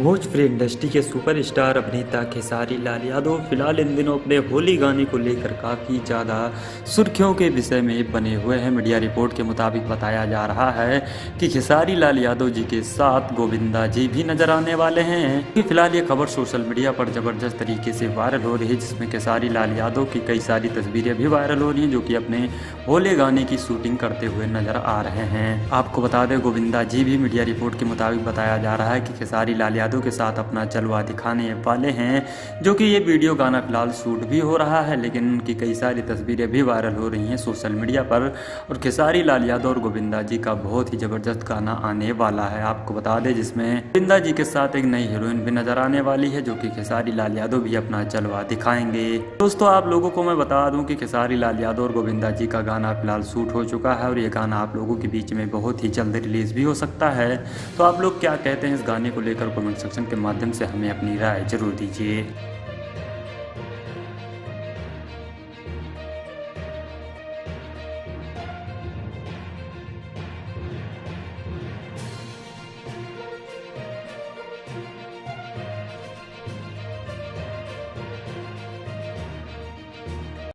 Bhojpuri industry के superstar अभिनेता खेसारी लाल यादव फिलहाल इन दिनों अपने होली गाने को लेकर काफ़ी ज़्यादा सुर्खियों के विषय में बने हुए हैं। मीडिया रिपोर्ट के मुताबिक बताया जा रहा है कि खेसारी लाल यादव जी के साथ गोविंदा जी भी नजर आने वाले हैं। कि फिलहाल ये खबर सोशल मीडिया पर ज़बरदस्त तरीके से वायरल हो रही है, जिसमें खेसारी लाल यादव की कई सारी तस्वीरें भी वायरल हो रही हैं, जो कि अपने होली गाने की शूटिंग करते हुए नजर आ रहे हैं। आपको बता दें, गोविंदा जी भी मीडिया रिपोर्ट के मुताबिक बताया जा रहा है कि खेसारी लाल यादव के साथ अपना जलवा दिखाने वाले हैं, जो कि ये वीडियो गाना फिलहाल शूट भी हो रहा है, लेकिन उनकी कई सारी तस्वीरें भी वायरल हो रही हैं सोशल मीडिया पर। और खेसारी लाल यादव और गोविंदा जी का बहुत ही ज़बरदस्त गाना आने वाला है, आपको बता दें, जिसमें गोविंदा जी के साथ एक नई हीरोइन भी नजर आने वाली है, जो कि खेसारी लाल यादव भी अपना जलवा दिखाएंगे। दोस्तों, आप लोगों को मैं बता दूं कि खेसारी लाल यादव और गोविंदा जी का गाना फिलहाल शूट हो चुका है और ये गाना आप लोगों के बीच में बहुत ही जल्द रिलीज भी हो सकता है। तो आप लोग क्या कहते हैं इस गाने को लेकर कमेंट सेक्शन के माध्यम से हमें अपनी राय जरूर दीजिए।